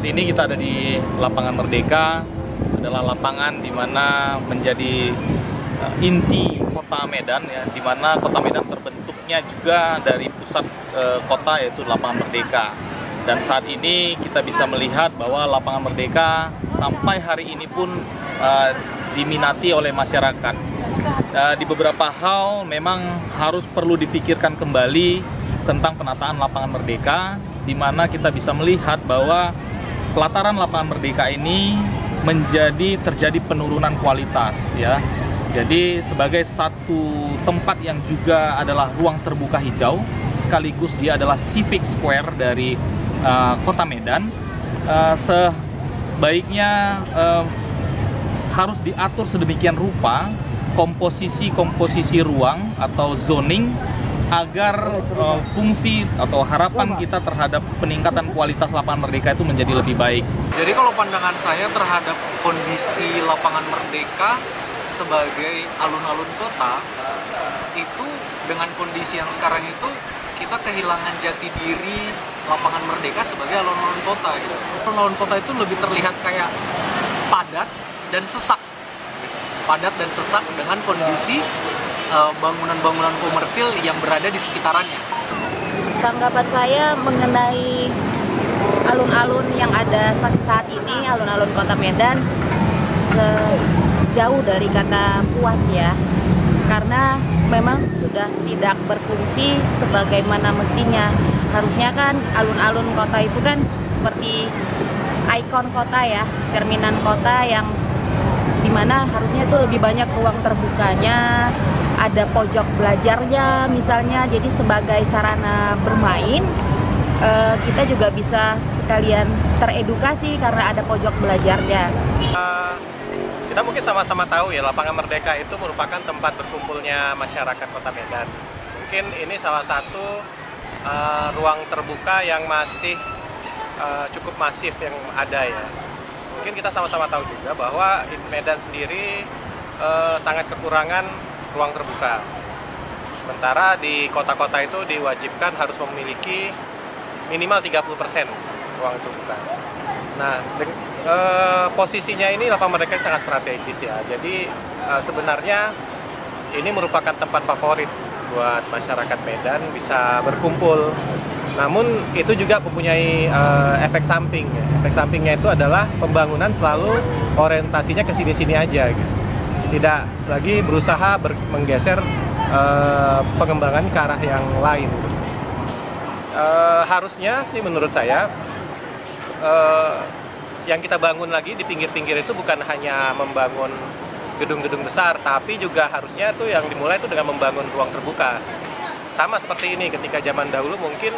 Saat ini kita ada di Lapangan Merdeka, adalah lapangan di mana menjadi inti kota Medan, ya, di mana kota Medan terbentuknya juga dari pusat kota, yaitu Lapangan Merdeka. Dan saat ini kita bisa melihat bahwa Lapangan Merdeka sampai hari ini pun diminati oleh masyarakat. Di beberapa hal memang harus perlu difikirkan kembali tentang penataan Lapangan Merdeka, di mana kita bisa melihat bahwa pelataran Lapangan Merdeka ini terjadi penurunan kualitas, ya. Jadi sebagai satu tempat yang juga adalah ruang terbuka hijau, sekaligus dia adalah civic square dari kota Medan, sebaiknya harus diatur sedemikian rupa komposisi ruang atau zoning agar fungsi atau harapan kita terhadap peningkatan kualitas Lapangan Merdeka itu menjadi lebih baik. Jadi kalau pandangan saya terhadap kondisi Lapangan Merdeka sebagai alun-alun kota, itu dengan kondisi yang sekarang itu kita kehilangan jati diri Lapangan Merdeka sebagai alun-alun kota gitu. Alun-alun kota itu lebih terlihat kayak padat dan sesak. Padat dan sesak dengan kondisi bangunan-bangunan komersil yang berada di sekitarannya. Tanggapan saya mengenai alun-alun yang ada saat ini, alun-alun kota Medan, jauh dari kata puas, ya. Karena memang sudah tidak berfungsi sebagaimana mestinya. Harusnya kan alun-alun kota itu kan seperti ikon kota, ya, cerminan kota yang dimana harusnya itu lebih banyak ruang terbukanya, ada pojok belajarnya misalnya, jadi sebagai sarana bermain kita juga bisa sekalian teredukasi karena ada pojok belajarnya. Kita mungkin sama-sama tahu ya, Lapangan Merdeka itu merupakan tempat berkumpulnya masyarakat kota Medan. Mungkin ini salah satu ruang terbuka yang masih cukup masif yang ada, ya. Mungkin kita sama-sama tahu juga bahwa Medan sendiri sangat kekurangan ruang terbuka. Sementara di kota-kota itu diwajibkan harus memiliki minimal 30% ruang terbuka. Nah, posisinya ini Lapangan Merdeka sangat strategis, ya. Jadi sebenarnya ini merupakan tempat favorit buat masyarakat Medan bisa berkumpul. Namun itu juga mempunyai efek samping, ya. Efek sampingnya itu adalah pembangunan selalu orientasinya ke sini-sini aja, gitu. Tidak lagi berusaha menggeser pengembangan ke arah yang lain. Harusnya sih menurut saya yang kita bangun lagi di pinggir-pinggir itu bukan hanya membangun gedung-gedung besar, tapi juga harusnya tuh yang dimulai itu dengan membangun ruang terbuka. Sama seperti ini, ketika zaman dahulu mungkin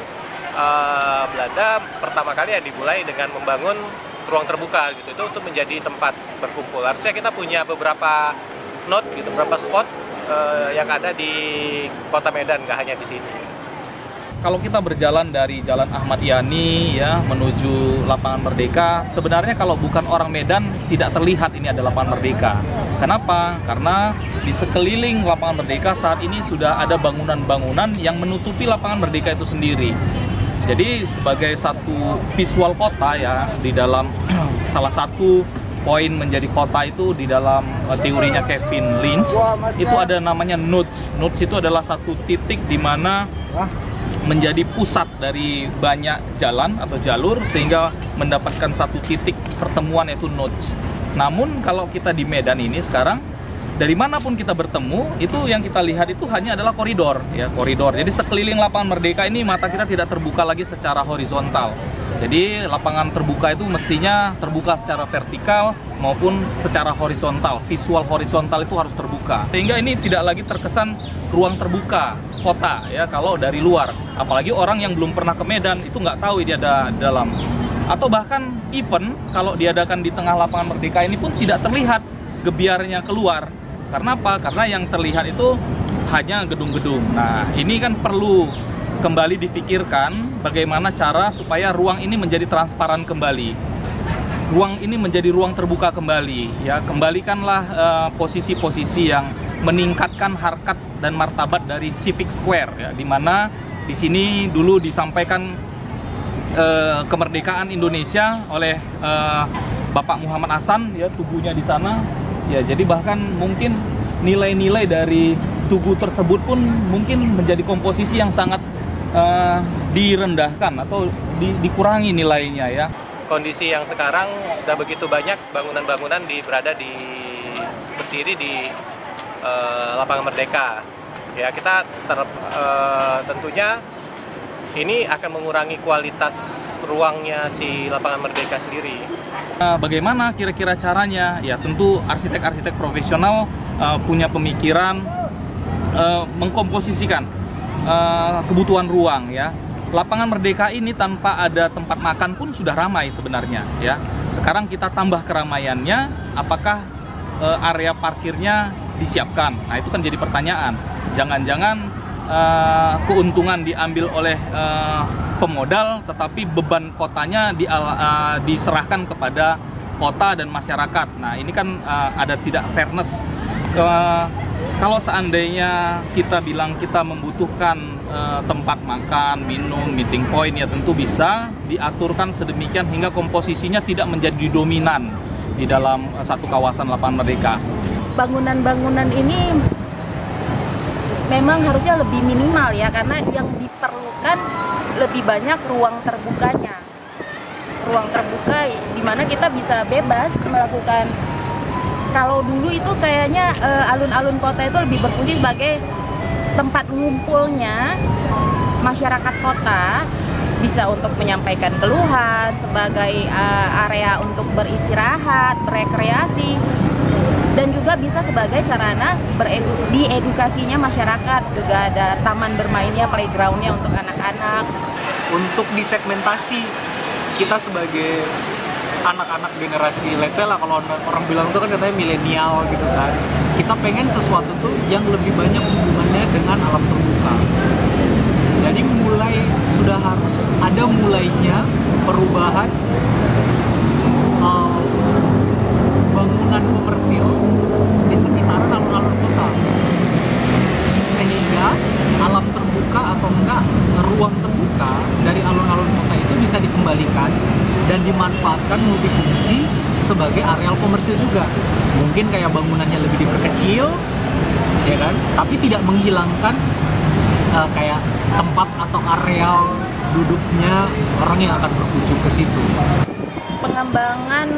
Belanda pertama kali yang dimulai dengan membangun ruang terbuka gitu, itu untuk menjadi tempat berkumpul. Harusnya kita punya beberapa node gitu, beberapa spot yang ada di kota Medan, nggak hanya di sini. Kalau kita berjalan dari Jalan Ahmad Yani, ya, menuju Lapangan Merdeka, sebenarnya kalau bukan orang Medan tidak terlihat ini ada Lapangan Merdeka. Kenapa? Karena di sekeliling Lapangan Merdeka saat ini sudah ada bangunan-bangunan yang menutupi Lapangan Merdeka itu sendiri. Jadi sebagai satu visual kota, ya, di dalam salah satu poin menjadi kota itu di dalam teorinya Kevin Lynch, itu ada namanya nodes. Nodes itu adalah satu titik di mana menjadi pusat dari banyak jalan atau jalur sehingga mendapatkan satu titik pertemuan, yaitu nodes. Namun kalau kita di Medan ini sekarang, dari manapun kita bertemu, itu yang kita lihat itu hanya adalah koridor, ya, koridor. Jadi sekeliling Lapangan Merdeka ini mata kita tidak terbuka lagi secara horizontal. Jadi lapangan terbuka itu mestinya terbuka secara vertikal maupun secara horizontal. Visual horizontal itu harus terbuka. Sehingga ini tidak lagi terkesan ruang terbuka kota, ya, kalau dari luar. Apalagi orang yang belum pernah ke Medan itu nggak tahu ini ada dalam. Atau bahkan event kalau diadakan di tengah Lapangan Merdeka ini pun tidak terlihat gebiarnya keluar. Karena apa? Karena yang terlihat itu hanya gedung-gedung. Nah, ini kan perlu kembali difikirkan bagaimana cara supaya ruang ini menjadi transparan kembali. Ruang ini menjadi ruang terbuka kembali, ya. Kembalikanlah posisi-posisi yang meningkatkan harkat dan martabat dari Civic Square, ya, di mana di sini dulu disampaikan kemerdekaan Indonesia oleh Bapak Muhammad Hasan, ya, tubuhnya di sana. Ya, jadi bahkan mungkin nilai-nilai dari tugu tersebut pun mungkin menjadi komposisi yang sangat direndahkan atau dikurangi nilainya, ya. Kondisi yang sekarang sudah begitu banyak bangunan-bangunan berdiri di Lapangan Merdeka. Ya, kita tentunya ini akan mengurangi kualitas ruangnya si Lapangan Merdeka sendiri. Bagaimana kira-kira caranya? Ya, tentu arsitek-arsitek profesional punya pemikiran mengkomposisikan kebutuhan ruang, ya. Lapangan Merdeka ini tanpa ada tempat makan pun sudah ramai sebenarnya, ya. Sekarang kita tambah keramaiannya, apakah area parkirnya disiapkan? Nah, itu kan jadi pertanyaan. Jangan-jangan keuntungan diambil oleh pemodal, tetapi beban kotanya diserahkan kepada kota dan masyarakat. Nah, ini kan ada tidak fairness. Kalau seandainya kita bilang kita membutuhkan tempat makan, minum, meeting point, ya tentu bisa diaturkan sedemikian hingga komposisinya tidak menjadi dominan di dalam satu kawasan Lapangan Merdeka. Bangunan-bangunan ini memang harusnya lebih minimal, ya, karena yang diperlukan lebih banyak ruang terbukanya. Ruang terbuka di mana kita bisa bebas melakukan. Kalau dulu itu kayaknya alun-alun kota itu lebih berfungsi sebagai tempat ngumpulnya masyarakat kota, bisa untuk menyampaikan keluhan, sebagai area untuk beristirahat, berekreasi, dan juga bisa sebagai sarana diedukasinya masyarakat. Juga ada taman bermainnya, playgroundnya untuk anak-anak. Untuk disegmentasi, kita sebagai anak-anak generasi, let's say lah, kalau orang bilang itu kan katanya milenial gitu kan, kita pengen sesuatu tuh yang lebih banyak hubungannya dengan alam terbuka. Jadi sudah harus ada mulainya perubahan bangunan komersil di sekitaran alun-alun kota, sehingga alam terbuka atau enggak ruang terbuka dari alun-alun kota itu bisa dikembalikan dan dimanfaatkan multifungsi sebagai areal komersil juga. Mungkin kayak bangunannya lebih diperkecil, ya kan, tapi tidak menghilangkan kayak tempat atau areal duduknya orang yang akan berkunjung ke situ. Pengembangan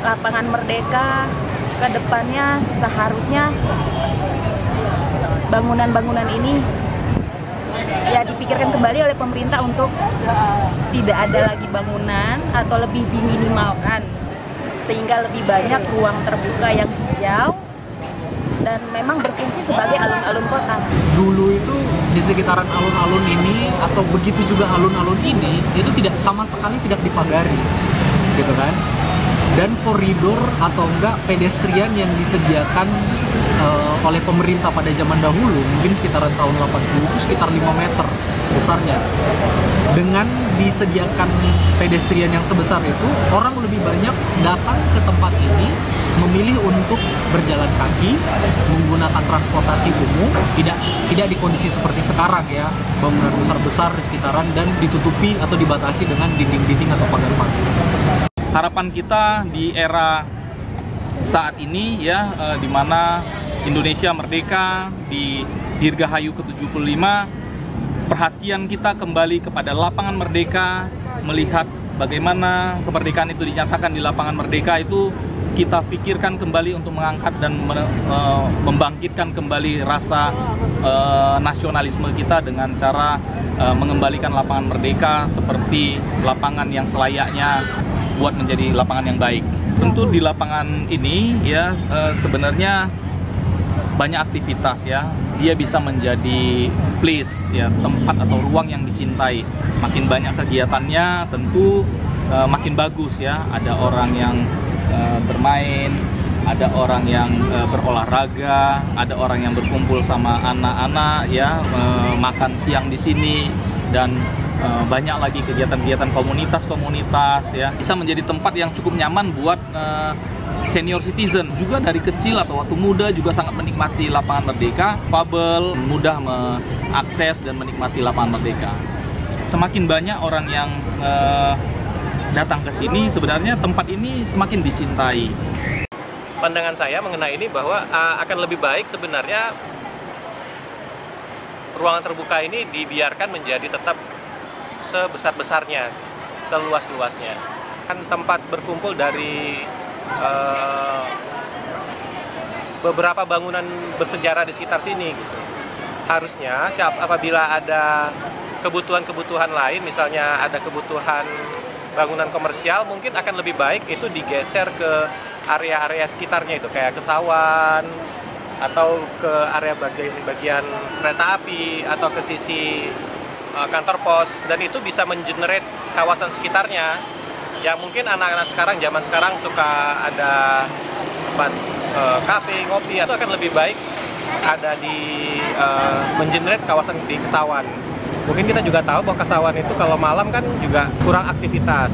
Lapangan Merdeka ke depannya seharusnya bangunan-bangunan ini ya dipikirkan kembali oleh pemerintah untuk tidak ada lagi bangunan atau lebih diminimalkan, sehingga lebih banyak ruang terbuka yang hijau dan memang berfungsi sebagai alun-alun kota. Dulu itu di sekitaran alun-alun ini atau begitu juga alun-alun ini itu sama sekali tidak dipagari, gitu kan? Dan koridor atau enggak pedestrian yang disediakan oleh pemerintah pada zaman dahulu, mungkin sekitaran tahun 80 itu sekitar 5 meter besarnya. Dengan disediakan pedestrian yang sebesar itu, orang lebih banyak datang ke tempat ini memilih untuk berjalan kaki, menggunakan transportasi umum, tidak di kondisi seperti sekarang, ya, bangunan besar-besar di sekitaran dan ditutupi atau dibatasi dengan dinding-dinding atau pagar-pagar. Harapan kita di era saat ini, ya, di mana Indonesia merdeka di Dirgahayu ke-75, perhatian kita kembali kepada Lapangan Merdeka, melihat bagaimana kemerdekaan itu dinyatakan di Lapangan Merdeka itu kita pikirkan kembali untuk mengangkat dan membangkitkan kembali rasa nasionalisme kita dengan cara mengembalikan Lapangan Merdeka seperti lapangan yang selayaknya buat menjadi lapangan yang baik. Tentu di lapangan ini, ya, sebenarnya banyak aktivitas, ya. Dia bisa menjadi place, ya, tempat atau ruang yang dicintai. Makin banyak kegiatannya, tentu makin bagus, ya. Ada orang yang bermain, ada orang yang berolahraga, ada orang yang berkumpul sama anak-anak, ya, makan siang di sini, dan banyak lagi kegiatan-kegiatan komunitas-komunitas, ya. Bisa menjadi tempat yang cukup nyaman buat senior citizen, juga dari kecil atau waktu muda juga sangat menikmati Lapangan Merdeka. Fabel mudah mengakses dan menikmati Lapangan Merdeka. semakin banyak orang yang datang ke sini, sebenarnya tempat ini semakin dicintai. Pandangan saya mengenai ini bahwa akan lebih baik sebenarnya ruangan terbuka ini dibiarkan menjadi tetap sebesar-besarnya, seluas-luasnya. Kan tempat berkumpul dari beberapa bangunan bersejarah di sekitar sini gitu. Harusnya apabila ada kebutuhan-kebutuhan lain, misalnya ada kebutuhan bangunan komersial, mungkin akan lebih baik itu digeser ke area-area sekitarnya itu, kayak ke Sawan atau ke area bagian kereta api atau ke sisi kantor pos, dan itu bisa mengenerate kawasan sekitarnya. Ya mungkin anak-anak sekarang, zaman sekarang suka ada tempat kafe, ngopi, atau akan lebih baik ada di mengenerate kawasan di Kesawan. Mungkin kita juga tahu bahwa Kesawan itu kalau malam kan juga kurang aktivitas.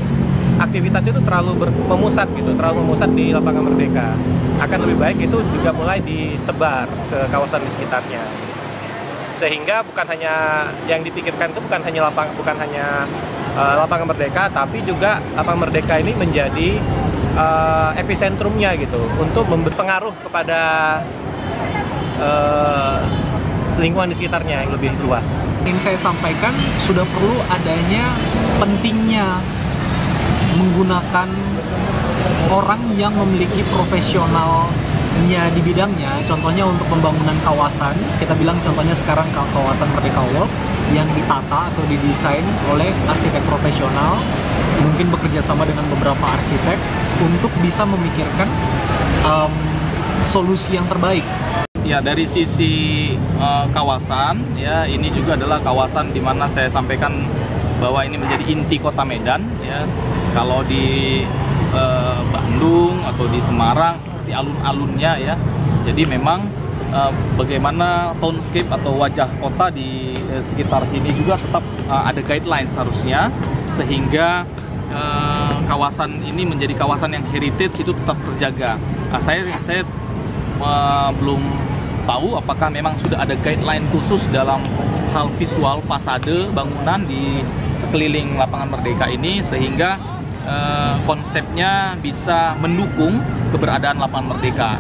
Aktivitas itu terlalu memusat gitu, terlalu memusat di Lapangan Merdeka. Akan lebih baik itu juga mulai disebar ke kawasan di sekitarnya. Sehingga bukan hanya yang dipikirkan itu bukan hanya Lapangan Merdeka, tapi juga Lapangan Merdeka ini menjadi episentrumnya gitu, untuk memberi pengaruh kepada lingkungan di sekitarnya yang lebih luas. Ingin saya sampaikan, sudah perlu adanya pentingnya menggunakan orang yang memiliki profesionalnya di bidangnya. Contohnya untuk pembangunan kawasan, kita bilang contohnya sekarang kawasan Merdeka Walk yang ditata atau didesain oleh arsitek profesional, mungkin bekerja sama dengan beberapa arsitek untuk bisa memikirkan solusi yang terbaik. Ya, dari sisi kawasan, ya ini juga adalah kawasan di mana saya sampaikan bahwa ini menjadi inti kota Medan. Ya, kalau di Bandung atau di Semarang seperti alun-alunnya ya. Jadi memang bagaimana townscape atau wajah kota di sekitar sini juga tetap ada guidelines seharusnya, sehingga kawasan ini menjadi kawasan yang heritage itu tetap terjaga. Nah, saya belum tahu apakah memang sudah ada guideline khusus dalam hal visual fasade bangunan di sekeliling Lapangan Merdeka ini, sehingga konsepnya bisa mendukung keberadaan Lapangan Merdeka.